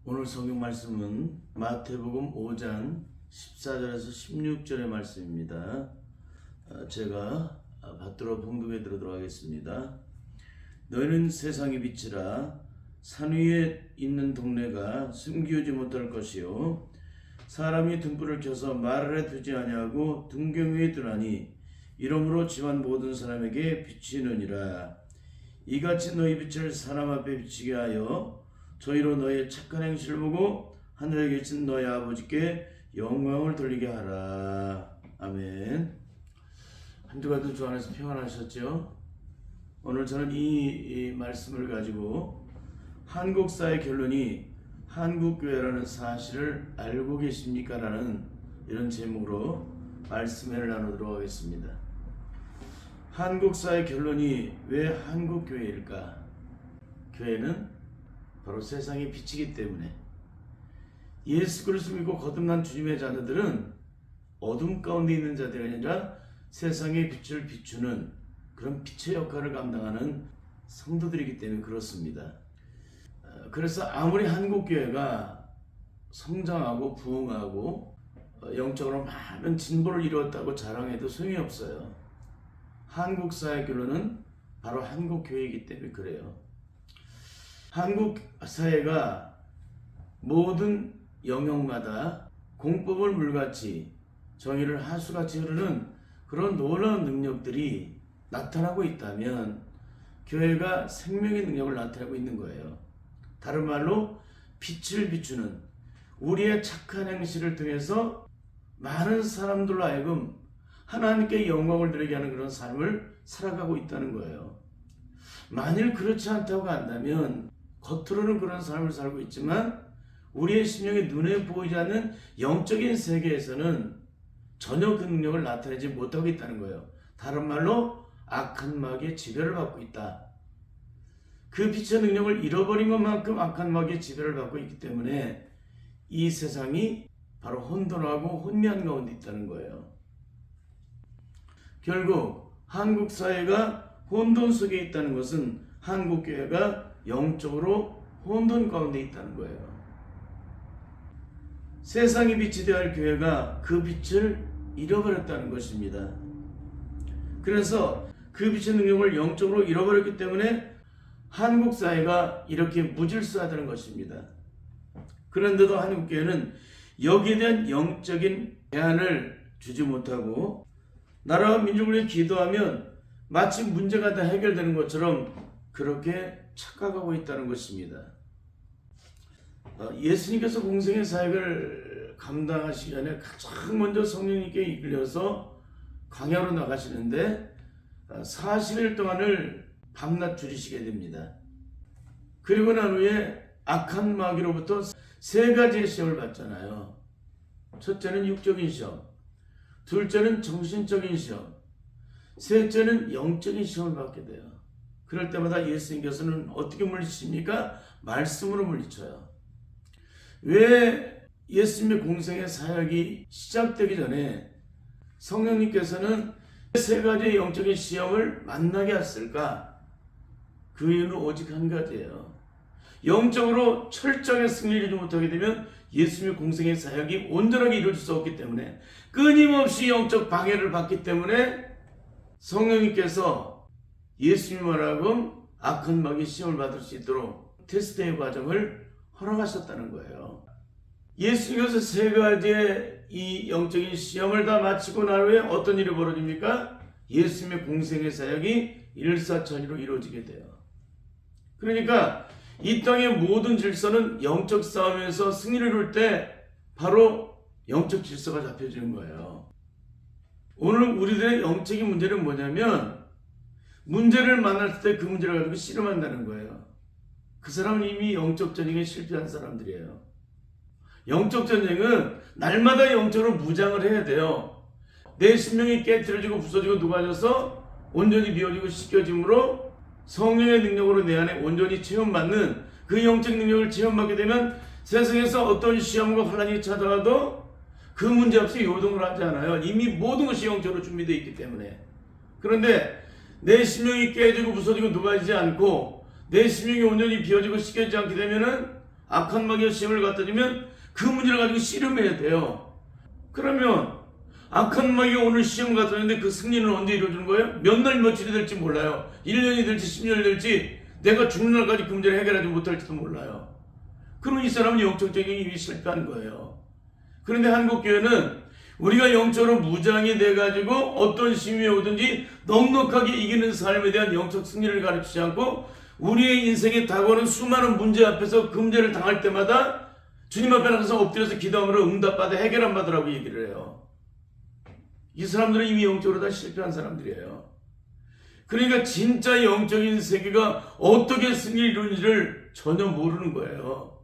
오늘 성경 말씀은 마태복음 5장 14절에서 16절의 말씀입니다. 제가 받들어 봉독해 드리도록 하겠습니다. 너희는 세상의 빛이라. 산 위에 있는 동네가 숨기우지 못할 것이요 사람이 등불을 켜서 마을에 두지 아니하고 등경 위에 두나니 이러므로 집안 모든 사람에게 비치느니라. 이같이 너희 빛을 사람 앞에 비치게 하여 저희로 너희의 착한 행실을 보고 하늘에 계신 너희 아버지께 영광을 돌리게 하라. 아멘. 한 주간도 주 안에서 평안하셨죠? 오늘 저는 이 말씀을 가지고 한국사의 결론이 한국교회라는 사실을 알고 계십니까? 라는 이런 제목으로 말씀을 나누도록 하겠습니다. 한국사의 결론이 왜 한국교회일까? 교회는 바로 세상의 빛이기 때문에. 예수 그리스도를 믿고 거듭난 주님의 자녀들은 어둠 가운데 있는 자들이 아니라 세상의 빛을 비추는 그런 빛의 역할을 감당하는 성도들이기 때문에 그렇습니다. 그래서 아무리 한국교회가 성장하고 부흥하고 영적으로 많은 진보를 이루었다고 자랑해도 소용이 없어요. 한국사의 결론은 바로 한국교회이기 때문에 그래요. 한국 사회가 모든 영역마다 공법을 물같이 정의를 하수같이 흐르는 그런 놀라운 능력들이 나타나고 있다면 교회가 생명의 능력을 나타내고 있는 거예요. 다른 말로 빛을 비추는 우리의 착한 행실을 통해서 많은 사람들로 하여금 하나님께 영광을 드리게 하는 그런 삶을 살아가고 있다는 거예요. 만일 그렇지 않다고 한다면 겉으로는 그런 삶을 살고 있지만 우리의 심령이 눈에 보이지 않는 영적인 세계에서는 전혀 그 능력을 나타내지 못하고 있다는 거예요. 다른 말로 악한 마귀의 지배를 받고 있다. 그 빛의 능력을 잃어버린 것만큼 악한 마귀의 지배를 받고 있기 때문에 이 세상이 바로 혼돈하고 혼미한 가운데 있다는 거예요. 결국 한국 사회가 혼돈 속에 있다는 것은 한국교회가 영적으로 혼돈 가운데 있다는 거예요. 세상의 빛이 되어야 할 교회가 그 빛을 잃어버렸다는 것입니다. 그래서 그 빛의 능력을 영적으로 잃어버렸기 때문에 한국 사회가 이렇게 무질서하다는 것입니다. 그런데도 한국교회는 여기에 대한 영적인 대안을 주지 못하고 나라와 민족을 위해 기도하면 마치 문제가 다 해결되는 것처럼 그렇게 착각하고 있다는 것입니다. 예수님께서 공생의 사역을 감당하시기 전에 가장 먼저 성령님께 이끌려서 광야로 나가시는데 40일 동안을 밤낮 줄이시게 됩니다. 그리고 난 후에 악한 마귀로부터 세 가지의 시험을 받잖아요. 첫째는 육적인 시험, 둘째는 정신적인 시험, 셋째는 영적인 시험을 받게 돼요. 그럴 때마다 예수님께서는 어떻게 물리치십니까? 말씀으로 물리쳐요. 왜 예수님의 공생의 사역이 시작되기 전에 성령님께서는 세 가지의 영적인 시험을 만나게 했을까? 그 이유는 오직 한 가지예요. 영적으로 철저하게 승리를 이루지 못하게 되면 예수님의 공생의 사역이 온전하게 이루어질 수 없기 때문에 끊임없이 영적 방해를 받기 때문에 성령님께서 예수님을 하여금 악한 마귀의 시험을 받을 수 있도록 테스트의 과정을 허락하셨다는 거예요. 예수님께서 세 가지의 이 영적인 시험을 다 마치고 난 후에 어떤 일이 벌어집니까? 예수님의 공생의 사역이 일사천리로 이루어지게 돼요. 그러니까 이 땅의 모든 질서는 영적 싸움에서 승리를 이룰 때 바로 영적 질서가 잡혀지는 거예요. 오늘 우리들의 영적인 문제는 뭐냐면 문제를 만날 때 그 문제를 가지고 씨름한다는 거예요. 그 사람은 이미 영적 전쟁에 실패한 사람들이에요. 영적 전쟁은 날마다 영적으로 무장을 해야 돼요. 내 심령이 깨트려지고 부서지고 녹아져서 온전히 비워지고 씻겨짐으로 성령의 능력으로 내 안에 온전히 체험받는 그 영적 능력을 체험받게 되면 세상에서 어떤 시험과 환난이 찾아와도 그 문제 없이 요동을 하지 않아요. 이미 모든 것이 영적으로 준비되어 있기 때문에. 그런데 내 심령이 깨지고 부서지고 녹아지지 않고 내 심령이 온전히 비워지고 씻겨지지 않게 되면은 악한 마귀가 시험을 갖다 주면 그 문제를 가지고 씨름해야 돼요. 그러면 악한 마귀가 오늘 시험 갖다 주는데 그 승리는 언제 이루어지는 거예요? 몇 날 며칠이 될지 몰라요. 1년이 될지 10년이 될지 내가 죽는 날까지 그 문제를 해결하지 못할지도 몰라요. 그러면 이 사람은 영적적인 이미 실패한 거예요. 그런데 한국교회는 우리가 영적으로 무장이 돼가지고 어떤 시험이 오든지 넉넉하게 이기는 삶에 대한 영적 승리를 가르치지 않고 우리의 인생에 다가오는 수많은 문제 앞에서 그 문제를 당할 때마다 주님 앞에 나가서 엎드려서 기도함으로 응답받아 해결 안 받으라고 얘기를 해요. 이 사람들은 이미 영적으로 다 실패한 사람들이에요. 그러니까 진짜 영적인 세계가 어떻게 승리를 이루는지를 전혀 모르는 거예요.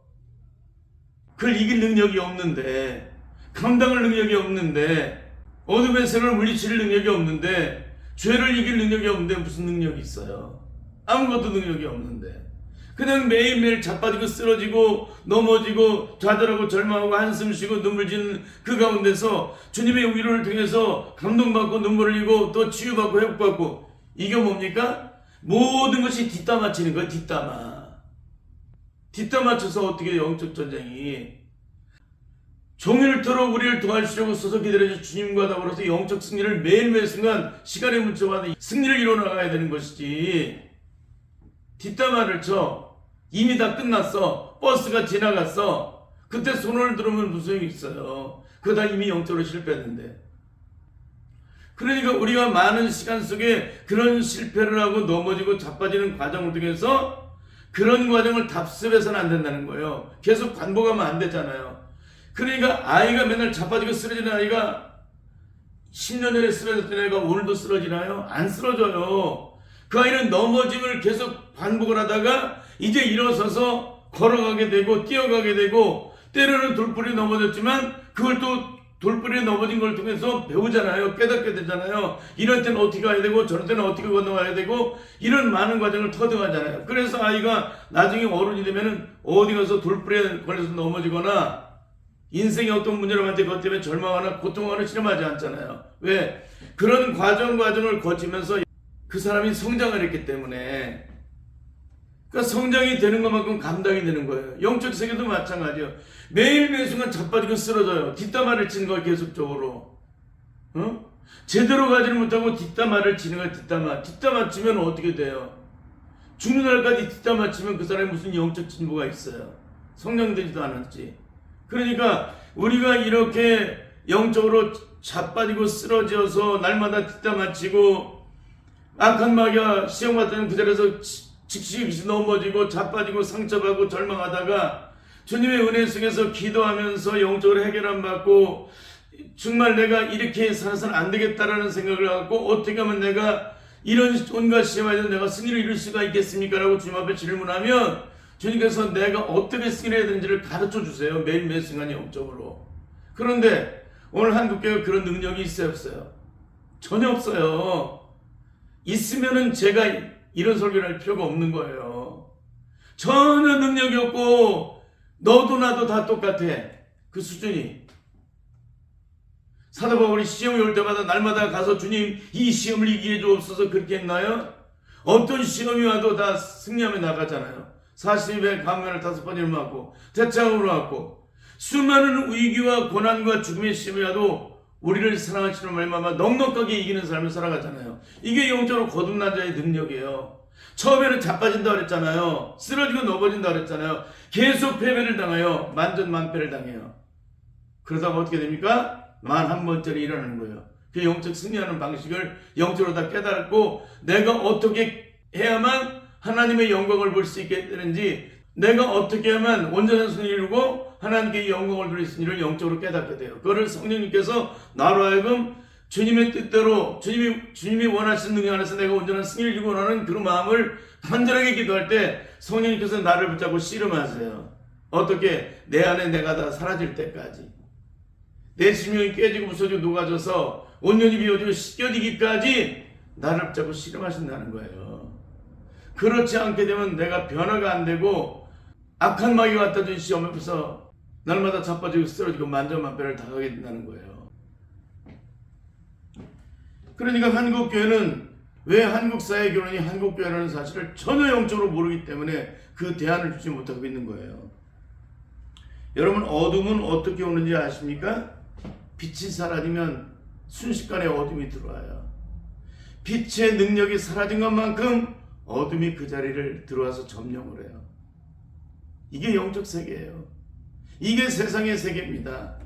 그걸 이길 능력이 없는데, 감당할 능력이 없는데, 어둠의 세력을 물리칠 능력이 없는데, 죄를 이길 능력이 없는데 무슨 능력이 있어요? 아무것도 능력이 없는데 그냥 매일매일 자빠지고 쓰러지고 넘어지고 좌절하고 절망하고 한숨 쉬고 눈물 짓는 그 가운데서 주님의 위로를 통해서 감동받고 눈물을 흘리고 또 치유받고 회복받고, 이게 뭡니까? 모든 것이 뒷담 맞히는 거예요. 뒷담 맞춰서 어떻게 영적 전쟁이 종일토록 우리를 도와주시려고 서서 기다려주신 주님과 더불어서 영적 승리를 매일매일 순간 시간의 문자마다 승리를 이뤄나가야 되는 것이지, 뒷담화를 쳐. 이미 다 끝났어. 버스가 지나갔어. 그때 손을 들으면 무슨 소용이 있어요. 그거 다 이미 영적으로 실패했는데. 그러니까 우리가 많은 시간 속에 그런 실패를 하고 넘어지고 자빠지는 과정을 통해서 그런 과정을 답습해서는 안 된다는 거예요. 계속 반복하면 안 되잖아요. 그러니까 아이가 맨날 자빠지고 쓰러지는 아이가 10년 전에 쓰러졌던 애가 오늘도 쓰러지나요? 안 쓰러져요. 그 아이는 넘어짐을 계속 반복을 하다가 이제 일어서서 걸어가게 되고 뛰어가게 되고, 때로는 돌부리 넘어졌지만 그걸 또 돌부리에 넘어진 걸 통해서 배우잖아요. 깨닫게 되잖아요. 이럴 때는 어떻게 가야 되고 저럴 때는 어떻게 건너가야 되고, 이런 많은 과정을 터득하잖아요. 그래서 아이가 나중에 어른이 되면은 어디 가서 돌부리에 걸려서 넘어지거나 인생의 어떤 문제를 만들 것 때문에 절망하거나 고통하거나 실험하지 않잖아요. 왜? 그런 과정을 거치면서 그 사람이 성장을 했기 때문에. 그러니까 성장이 되는 것만큼 감당이 되는 거예요. 영적 세계도 마찬가지예요. 매일매일 순간 자빠지고 쓰러져요. 뒷담화를 치는 거예요. 계속적으로. 제대로 가지를 못하고 뒷담화를 치는 거예요. 뒷담화 치면 어떻게 돼요? 죽는 날까지 뒷담화 치면 그 사람이 무슨 영적 진보가 있어요? 성장되지도 않았지. 그러니까 우리가 이렇게 영적으로 자빠지고 쓰러져서 날마다 뒷담화 치고 악한 마귀가 시험 같은 그 자리에서 즉시 넘어지고 자빠지고 상처받고 절망하다가 주님의 은혜 속에서 기도하면서 영적으로 해결 안 받고, 정말 내가 이렇게 살아서는 안 되겠다라는 생각을 갖고 어떻게 하면 내가 이런 온갖 시험에서 내가 승리를 이룰 수가 있겠습니까? 라고 주님 앞에 질문하면 주님께서 내가 어떻게 승리를 해야 되는지를 가르쳐 주세요. 매일매일 순간 영적으로. 그런데 오늘 한국교회가 그런 능력이 있어요, 없어요? 전혀 없어요. 있으면은 제가 이런 설교를 할 필요가 없는 거예요. 전혀 능력이 없고 너도 나도 다 똑같아. 그 수준이. 사도 바울이 시험이 올 때마다 날마다 가서 주님 이 시험을 이기게 해주옵소서 그렇게 했나요? 어떤 시험이 와도 다 승리하며 나가잖아요. 40의 감면을 5번을 맞고 대창으로 맞고 수많은 위기와 고난과 죽음의 시험이 와도 우리를 사랑하시는 말마마 넉넉하게 이기는 삶을 살아가잖아요. 이게 영적으로 거듭난 자의 능력이에요. 처음에는 자빠진다 그랬잖아요. 쓰러지고 넘어진다 그랬잖아요. 계속 패배를 당해요. 만전만패를 당해요. 그러다가 어떻게 됩니까? 만 한 번째로 일어나는 거예요. 그 영적 승리하는 방식을 영적으로 다 깨달았고, 내가 어떻게 해야만 하나님의 영광을 볼 수 있게 되는지, 내가 어떻게 하면 온전한 승리를 이루고 하나님께 영광을 누릴 수 있는지를 영적으로 깨닫게 돼요. 그거를 성령님께서 나로 하여금 주님의 뜻대로 주님이 원하시는 능력 안에서 내가 온전한 승리를 이루고 원하는 그 마음을 간절하게 기도할 때 성령님께서 나를 붙잡고 씨름하세요. 어떻게? 내 안에 내가 다 사라질 때까지. 내 심령이 깨지고 부서지고 녹아져서 온전히 비워지고 씻겨지기까지 나를 붙잡고 씨름하신다는 거예요. 그렇지 않게 되면 내가 변화가 안 되고 악한 마귀가 갖다 준 시험 앞에서 날마다 자빠지고 쓰러지고 만전만패를 당하게 된다는 거예요. 그러니까 한국교회는 왜 한국사회 결혼이 한국교회라는 사실을 전혀 영적으로 모르기 때문에 그 대안을 주지 못하고 있는 거예요. 여러분, 어둠은 어떻게 오는지 아십니까? 빛이 사라지면 순식간에 어둠이 들어와요. 빛의 능력이 사라진 것만큼 어둠이 그 자리를 들어와서 점령을 해요. 이게 영적 세계예요. 이게 세상의 세계입니다.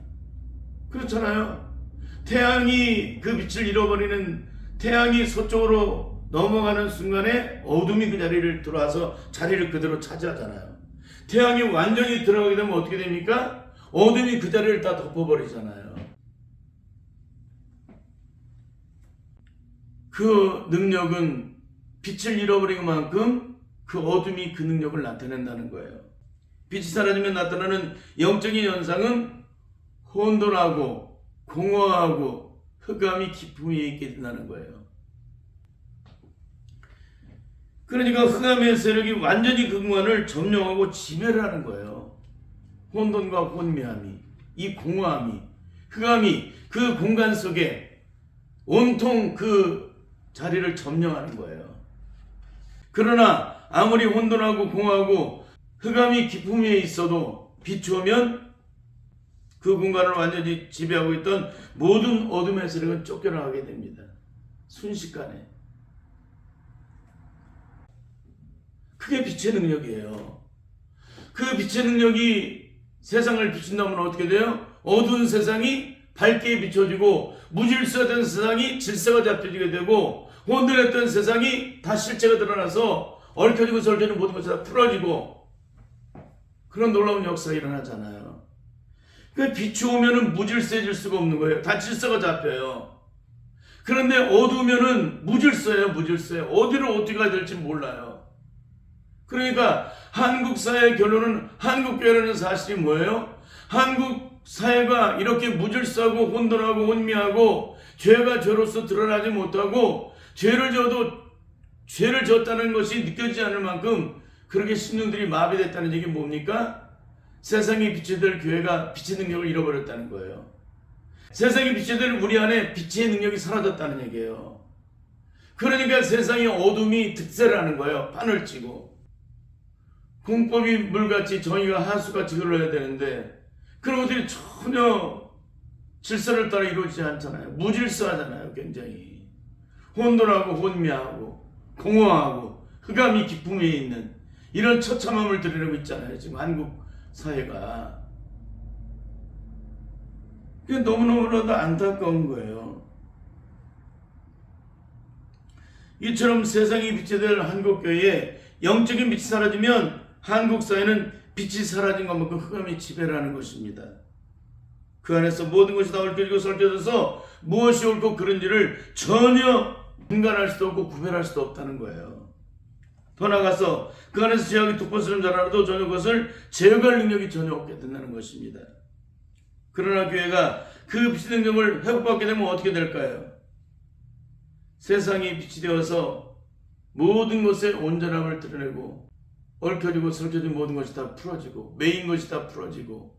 그렇잖아요. 태양이 그 빛을 잃어버리는, 태양이 서쪽으로 넘어가는 순간에 어둠이 그 자리를 들어와서 자리를 그대로 차지하잖아요. 태양이 완전히 들어가게 되면 어떻게 됩니까? 어둠이 그 자리를 다 덮어버리잖아요. 그 능력은 빛을 잃어버린 만큼 그 어둠이 그 능력을 나타낸다는 거예요. 빛이 사라지면 나타나는 영적인 현상은 혼돈하고 공허하고 흑암이 깊음이 있게 된다는 거예요. 그러니까 흑암의 세력이 완전히 그 공간을 점령하고 지배를 하는 거예요. 혼돈과 혼미함이, 이 공허함이, 흑암이 그 공간 속에 온통 그 자리를 점령하는 거예요. 그러나 아무리 혼돈하고 공허하고 흑암이 깊음 위에 있어도 비추면 그 공간을 완전히 지배하고 있던 모든 어둠의 세력은 쫓겨나가게 됩니다. 순식간에. 그게 빛의 능력이에요. 그 빛의 능력이 세상을 비춘다면 어떻게 돼요? 어두운 세상이 밝게 비춰지고 무질서했던 세상이 질서가 잡혀지게 되고 혼돈했던 세상이 다 실체가 드러나서 얽혀지고 설켜진 모든 것이 다 풀어지고 그런 놀라운 역사가 일어나잖아요. 그 빛이 오면은 무질서해질 수가 없는 거예요. 다 질서가 잡혀요. 그런데 어두우면은 무질서예요. 무질서예요. 어디로 어떻게 가야 될지 몰라요. 그러니까 한국 사회의 결론은, 한국 교회라는 사실이 뭐예요? 한국 사회가 이렇게 무질서하고 혼돈하고 혼미하고 죄가 죄로서 드러나지 못하고 죄를 져도 죄를 졌다는 것이 느껴지지 않을 만큼 그렇게 심령들이 마비됐다는 얘기 뭡니까? 세상이 빛이 될 교회가 빛의 능력을 잃어버렸다는 거예요. 세상이 빛이 될 우리 안에 빛의 능력이 사라졌다는 얘기예요. 그러니까 세상의 어둠이 득세를 하는 거예요. 판을 치고. 공법이 물같이 정의가 하수같이 흘러야 되는데 그런 것들이 전혀 질서를 따라 이루어지지 않잖아요. 무질서하잖아요. 굉장히 혼돈하고 혼미하고 공허하고 흑암이 깊음 위에 있는 이런 처참함을 드러내고 있잖아요. 지금 한국 사회가. 그게 너무너무나도 안타까운 거예요. 이처럼 세상이 빛이 될 한국교회에 영적인 빛이 사라지면 한국 사회는 빛이 사라진 것만큼 흑암이 지배를 하는 것입니다. 그 안에서 모든 것이 다 얽혀지고 설켜져서 무엇이 옳고 그른지를 전혀 분간할 수도 없고 구별할 수도 없다는 거예요. 더 나아가서 그 안에서 죄악이 독버스름 자라도 전혀 그것을 제어할 능력이 전혀 없게 된다는 것입니다. 그러나 교회가 그 빛의 능력을 회복받게 되면 어떻게 될까요? 세상이 빛이 되어서 모든 것의 온전함을 드러내고 얽혀지고 설켜진 모든 것이 다 풀어지고 메인 것이 다 풀어지고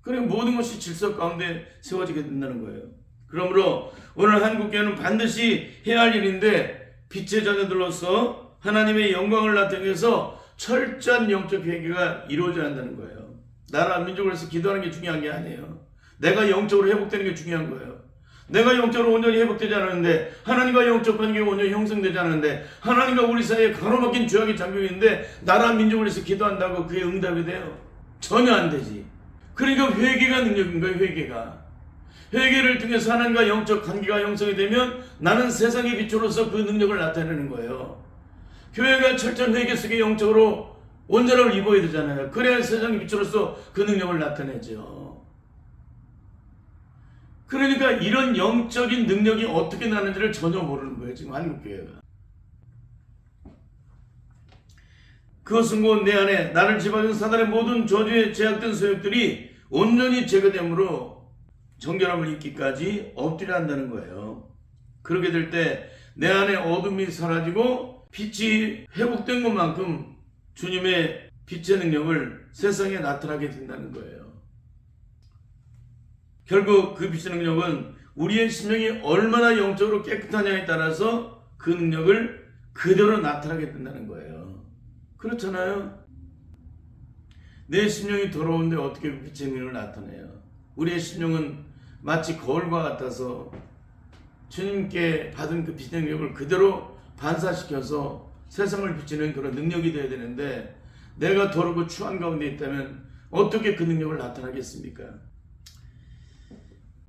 그리고 모든 것이 질서 가운데 세워지게 된다는 거예요. 그러므로 오늘 한국교회는 반드시 해야 할 일인데 빛의 자녀들로서 하나님의 영광을 나타내기 위해서 철저한 영적 회개가 이루어져야 한다는 거예요. 나라 민족을 위해서 기도하는 게 중요한 게 아니에요. 내가 영적으로 회복되는 게 중요한 거예요. 내가 영적으로 온전히 회복되지 않았는데 하나님과 영적 관계가 온전히 형성되지 않았는데 하나님과 우리 사이에 가로막힌 죄악의 장벽인데 나라 민족을 위해서 기도한다고 그게 응답이 돼요? 전혀 안 되지. 그러니까 회개가 능력인 거예요. 회개를 통해서 하나님과 영적 관계가 형성이 되면 나는 세상의 빛으로서 그 능력을 나타내는 거예요. 교회가 철저한 회개 속에 영적으로 온전함을 입어야 되잖아요. 그래야 세상의 빛으로서 그 능력을 나타내죠. 그러니까 이런 영적인 능력이 어떻게 나는지를 전혀 모르는 거예요. 지금 한국교회가. 그것은 곧 내 안에 나를 지배하는 사단의 모든 저주에 제약된 소욕들이 온전히 제거됨으로 정결함을 입기까지 엎드려 한다는 거예요. 그렇게 될 때 내 안에 어둠이 사라지고 빛이 회복된 것만큼 주님의 빛의 능력을 세상에 나타나게 된다는 거예요. 결국 그 빛의 능력은 우리의 심령이 얼마나 영적으로 깨끗하냐에 따라서 그 능력을 그대로 나타나게 된다는 거예요. 그렇잖아요. 내 심령이 더러운데 어떻게 그 빛의 능력을 나타내요? 우리의 심령은 마치 거울과 같아서 주님께 받은 그 빛의 능력을 그대로 반사시켜서 세상을 비추는 그런 능력이 되어야 되는데, 내가 더럽고 추한 가운데 있다면 어떻게 그 능력을 나타나겠습니까?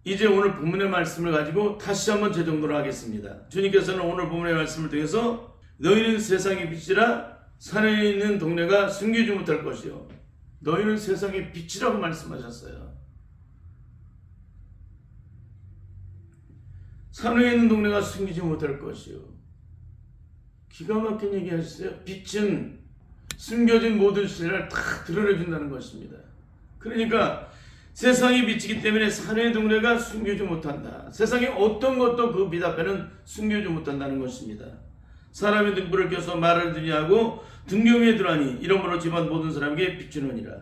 이제 오늘 본문의 말씀을 가지고 다시 한번 재정도를 하겠습니다. 주님께서는 오늘 본문의 말씀을 통해서 너희는 세상의 빛이라 산에 있는 동네가 숨기지 못할 것이요, 너희는 세상의 빛이라고 말씀하셨어요. 산에 있는 동네가 숨기지 못할 것이요. 기가 막힌 얘기 하셨어요. 빛은 숨겨진 모든 실을 다 드러내준다는 것입니다. 그러니까 세상이 빛이기 때문에 산의 동네가 숨기지 못한다. 세상의 어떤 것도 그 빛 앞에는 숨기지 못한다는 것입니다. 사람이 등불을 켜서 말을 듣게 하고 등경에 들어가니 이러므로 집안 모든 사람에게 비추느니라.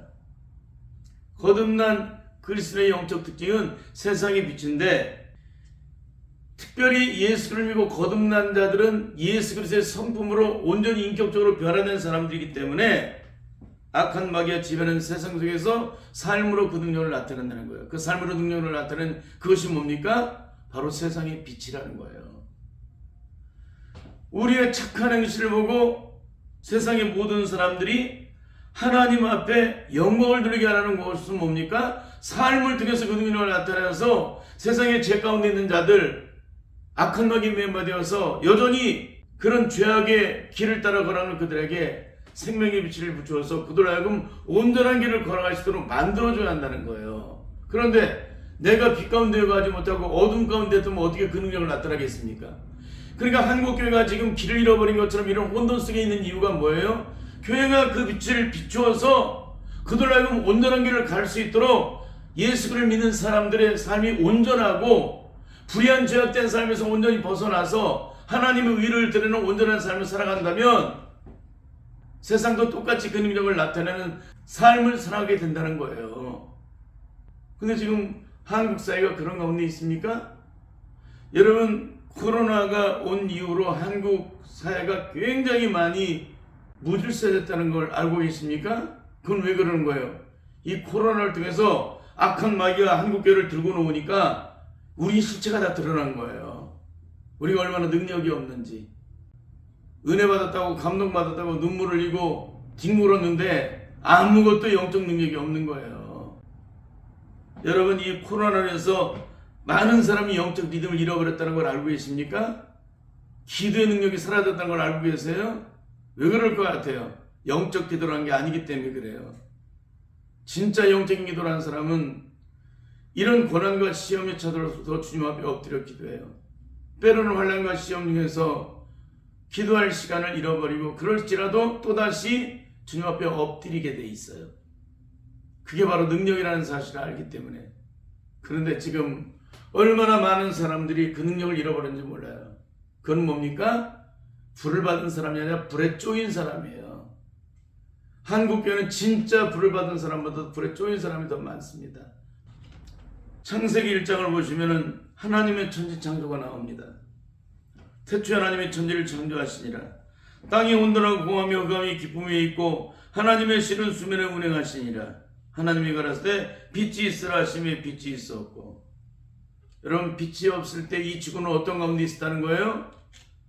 거듭난 그리스도의 영적 특징은 세상의 빛인데, 특별히 예수를 믿고 거듭난 자들은 예수 그리스도의 성품으로 온전히 인격적으로 변화된 사람들이기 때문에 악한 마귀와 지배하는 세상 속에서 삶으로 그 능력을 나타낸다는 거예요. 그 삶으로 능력을 나타내는 그것이 뭡니까? 바로 세상의 빛이라는 거예요. 우리의 착한 행실을 보고 세상의 모든 사람들이 하나님 앞에 영광을 돌리게 하라는 것은 뭡니까? 삶을 통해서 그 능력을 나타내서 세상의 죄 가운데 있는 자들, 악한 마귀에 매몰되어서 여전히 그런 죄악의 길을 따라 걸어가는 그들에게 생명의 빛을 비추어서 그들로 하여금 온전한 길을 걸어갈 수 있도록 만들어줘야 한다는 거예요. 그런데 내가 빛 가운데 가지 못하고 어둠 가운데 두면 어떻게 그 능력을 나타나겠습니까? 그러니까 한국교회가 지금 길을 잃어버린 것처럼 이런 혼돈 속에 있는 이유가 뭐예요? 교회가 그 빛을 비추어서 그들로 하여금 온전한 길을 갈 수 있도록 예수를 믿는 사람들의 삶이 온전하고 불의한 죄악된 삶에서 온전히 벗어나서 하나님의 위를 드리는 온전한 삶을 살아간다면 세상도 똑같이 그 능력을 나타내는 삶을 살아가게 된다는 거예요. 근데 지금 한국 사회가 그런 가운데 있습니까? 여러분, 코로나가 온 이후로 한국 사회가 굉장히 많이 무질서해졌다는 걸 알고 계십니까? 그건 왜 그러는 거예요? 이 코로나를 통해서 악한 마귀가 한국교회를 들고 놓으니까 우리 실체가 다 드러난 거예요. 우리가 얼마나 능력이 없는지. 은혜 받았다고 감동받았다고 눈물을 흘리고 뒹굴었는데 아무것도 영적 능력이 없는 거예요. 여러분, 이 코로나로 인해서 많은 사람이 영적 믿음을 잃어버렸다는 걸 알고 계십니까? 기도의 능력이 사라졌다는 걸 알고 계세요? 왜 그럴 것 같아요? 영적 기도를 한 게 아니기 때문에 그래요. 진짜 영적인 기도를 한 사람은 이런 고난과 시험에 쳐들어서 주님 앞에 엎드려 기도해요. 때로는 환난과 시험 중에서 기도할 시간을 잃어버리고 그럴지라도 또다시 주님 앞에 엎드리게 돼 있어요. 그게 바로 능력이라는 사실을 알기 때문에. 그런데 지금 얼마나 많은 사람들이 그 능력을 잃어버렸는지 몰라요. 그건 뭡니까? 불을 받은 사람이 아니라 불에 쪼인 사람이에요. 한국교회는 진짜 불을 받은 사람보다 불에 쪼인 사람이 더 많습니다. 창세기 1장을 보시면은 하나님의 천지 창조가 나옵니다. 태초에 하나님의 천지를 창조하시니라. 땅이 온전하고 공하며 흑암이 깊음 위에 있고 하나님의 실은 수면에 운행하시니라. 하나님이 가라사대 빛이 있으라 하시며 빛이 있었고. 여러분, 빛이 없을 때 이 지구는 어떤 가운데 있었다는 거예요?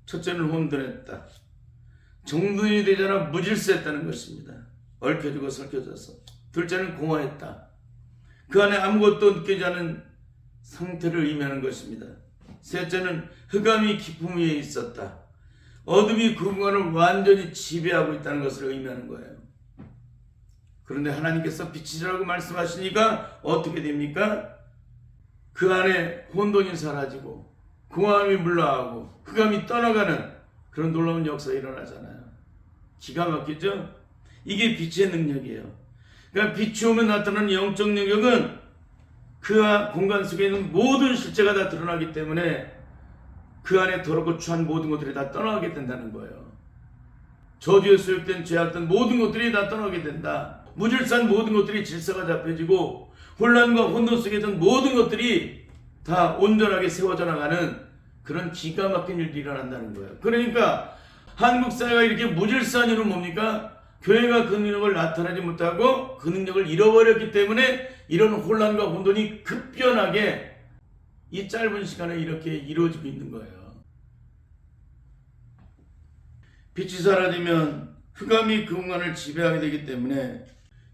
첫째는 혼돈했다. 정돈이 되지 않아 무질서했다는 것입니다. 얽혀지고 설켜져서. 둘째는 공허했다. 그 안에 아무것도 느끼지 않은 상태를 의미하는 것입니다. 셋째는 흑암이 깊음 위에 있었다. 어둠이 그 공간을 완전히 지배하고 있다는 것을 의미하는 거예요. 그런데 하나님께서 빛이라고 말씀하시니까 어떻게 됩니까? 그 안에 혼돈이 사라지고 공허함이 물러가고 흑암이 떠나가는 그런 놀라운 역사가 일어나잖아요. 기가 막히죠? 이게 빛의 능력이에요. 그러니까 빛이 오면 나타나는 영적 능력은 그 공간 속에 있는 모든 실체가 다 드러나기 때문에 그 안에 더럽고 추한 모든 것들이 다 떠나게 된다는 거예요. 저주에 소욕된 죄악된 모든 것들이 다 떠나게 된다. 무질서한 모든 것들이 질서가 잡혀지고 혼란과 혼돈 속에 있던 모든 것들이 다 온전하게 세워져 나가는 그런 기가 막힌 일이 일어난다는 거예요. 그러니까 한국 사회가 이렇게 무질서한 이유는 뭡니까? 교회가 그 능력을 나타내지 못하고 그 능력을 잃어버렸기 때문에 이런 혼란과 혼돈이 급변하게 이 짧은 시간에 이렇게 이루어지고 있는 거예요. 빛이 사라지면 흑암이 그 공간을 지배하게 되기 때문에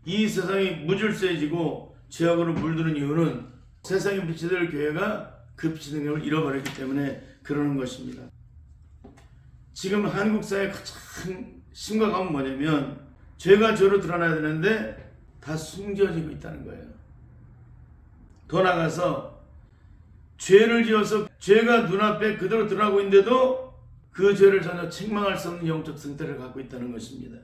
이 세상이 무질서해지고 죄악으로 물드는 이유는 세상의 빛이 될 교회가 그 빛의 능력을 잃어버렸기 때문에 그러는 것입니다. 지금 한국 사회의 가장 심각한 건 뭐냐면 죄가 죄로 드러나야 되는데 다 숨겨지고 있다는 거예요. 더 나아가서 죄를 지어서 죄가 눈앞에 그대로 드러나고 있는데도 그 죄를 전혀 책망할 수 없는 영적 상태를 갖고 있다는 것입니다.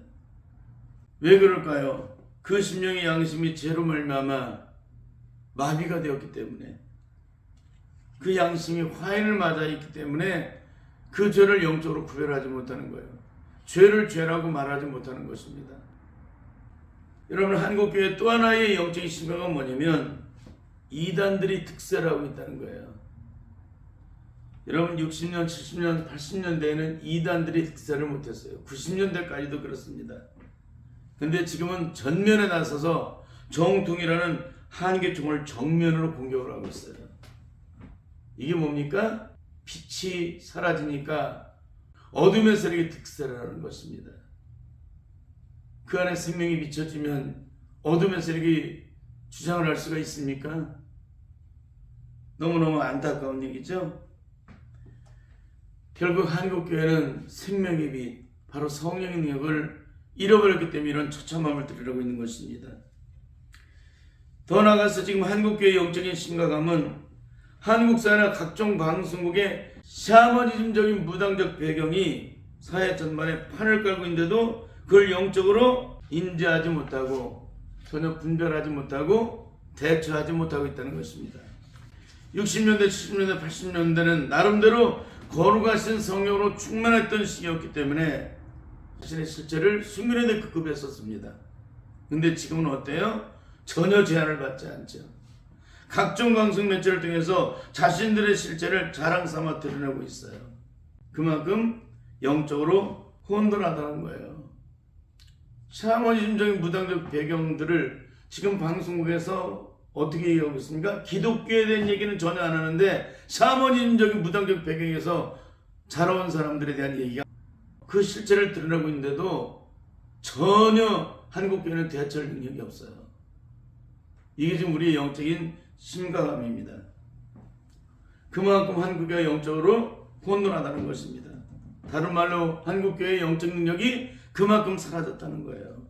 왜 그럴까요? 그 심령의 양심이 죄로 말미암아 마비가 되었기 때문에, 그 양심이 화인을 맞아 있기 때문에 그 죄를 영적으로 구별하지 못하는 거예요. 죄를 죄라고 말하지 못하는 것입니다. 여러분, 한국교회 또 하나의 영적인 심각은 뭐냐면 이단들이 특세를 하고 있다는 거예요. 여러분, 60년, 70년, 80년대에는 이단들이 특세를 못했어요. 90년대까지도 그렇습니다. 근데 지금은 전면에 나서서 정통이라는 한계총을 정면으로 공격을 하고 있어요. 이게 뭡니까? 빛이 사라지니까 어둠의 세력이 특세를 하는 것입니다. 그 안에 생명이 비춰지면 어둠의 세력이 주장을 할 수가 있습니까? 너무너무 안타까운 얘기죠. 결국 한국교회는 생명의 빛, 바로 성령의 능력을 잃어버렸기 때문에 이런 처참함을 드리려고 있는 것입니다. 더 나아가서 지금 한국교회의 영적인 심각함은 한국 사회나 각종 방송국의 샤머니즘적인 무당적 배경이 사회 전반에 판을 깔고 있는데도 그걸 영적으로 인지하지 못하고 전혀 분별하지 못하고 대처하지 못하고 있다는 것입니다. 60년대, 70년대, 80년대는 나름대로 거룩하신 성령으로 충만했던 시기였기 때문에 자신의 실체를 숨기는 데 급급했었습니다. 근데 지금은 어때요? 전혀 제한을 받지 않죠. 각종 방송 매체를 통해서 자신들의 실체를 자랑 삼아 드러내고 있어요. 그만큼 영적으로 혼돈하다는 거예요. 샤머니즘적인 무당적 배경들을 지금 방송국에서 어떻게 얘기하고 있습니까? 기독교에 대한 얘기는 전혀 안 하는데 샤머니즘적인 무당적 배경에서 자라온 사람들에 대한 얘기가, 그 실체를 드러내고 있는데도 전혀 한국교회는 대처할 능력이 없어요. 이게 지금 우리의 영적인 심각함입니다. 그만큼 한국교회가 영적으로 혼돈하다는 것입니다. 다른 말로 한국교회의 영적 능력이 그만큼 사라졌다는 거예요.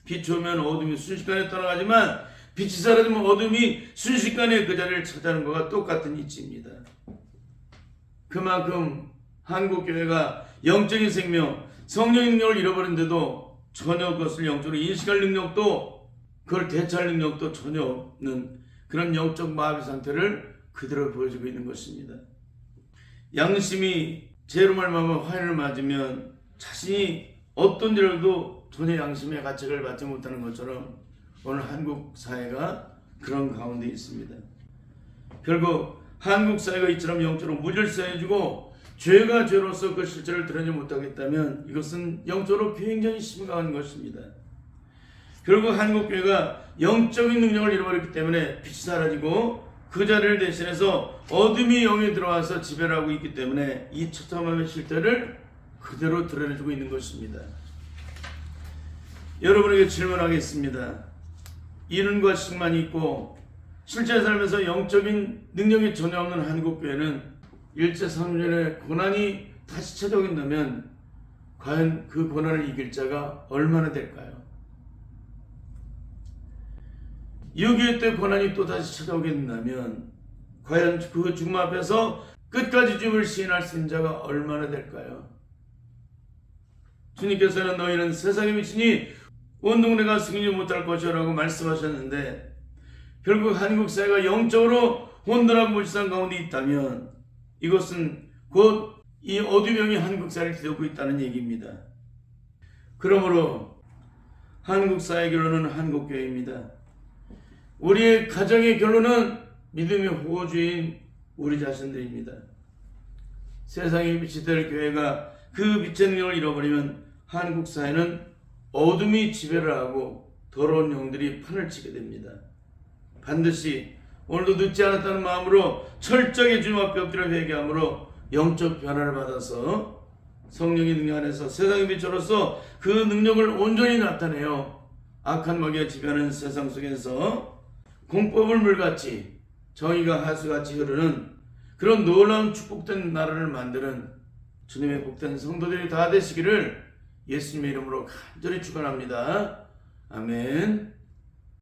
빛이 오면 어둠이 순식간에 떠나가지만 빛이 사라지면 어둠이 순식간에 그 자리를 차지하는 것과 똑같은 이치입니다. 그만큼 한국교회가 영적인 생명, 성령의 능력을 잃어버린데도 전혀 그것을 영적으로 인식할 능력도, 그걸 대처할 능력도 전혀 없는 그런 영적 마비 상태를 그대로 보여주고 있는 것입니다. 양심이 죄로 말미암아 화인을 맞으면 자신이 어떤 일도 전혀 양심의 가책을 받지 못하는 것처럼 오늘 한국 사회가 그런 가운데 있습니다. 결국 한국 사회가 이처럼 영적으로 무질서해지고 죄가 죄로서 그 실체를 드러내지 못하겠다면 이것은 영적으로 굉장히 심각한 것입니다. 결국 한국교회가 영적인 능력을 잃어버렸기 때문에 빛이 사라지고 그 자리를 대신해서 어둠이 영에 들어와서 지배를 하고 있기 때문에 이 처참함의 실체를 그대로 드러내주고 있는 것입니다. 여러분에게 질문하겠습니다. 이론과 식만이 있고 실제 삶에서 영적인 능력이 전혀 없는 한국교회는 일제 3년의 고난이 다시 찾아오긴다면 과연 그 고난을 이길 자가 얼마나 될까요? 6.25 때 고난이 또 다시 찾아오게 된다면 과연 그 죽음 앞에서 끝까지 주님을 시인할 수 있는 자가 얼마나 될까요? 주님께서는 너희는 세상에 미치니 온 동네가 승인지 못할 것이라고 말씀하셨는데 결국 한국 사회가 영적으로 혼돈하고 무질서한 가운데 있다면 이것은 곧 이 어둠형이 한국 사회를 뒤덮고 있다는 얘기입니다. 그러므로 한국 사회의 결론은 한국교회입니다. 우리의 가정의 결론은 믿음의 호주인 우리 자신들입니다. 세상의 빛이 될 교회가 그 빛의 능력을 잃어버리면 한국 사회는 어둠이 지배를 하고 더러운 영들이 판을 치게 됩니다. 반드시 오늘도 늦지 않았다는 마음으로 철저히 주님 앞에 엎드려 회개함으로 영적 변화를 받아서 성령의 능력 안에서 세상의 빛으로서 그 능력을 온전히 나타내어 악한 마귀가 지배하는 세상 속에서 공법을 물같이 정의가 하수같이 흐르는 그런 놀라운 축복된 나라를 만드는 주님의 복된 성도들이 다 되시기를 예수님의 이름으로 간절히 축원합니다. 아멘.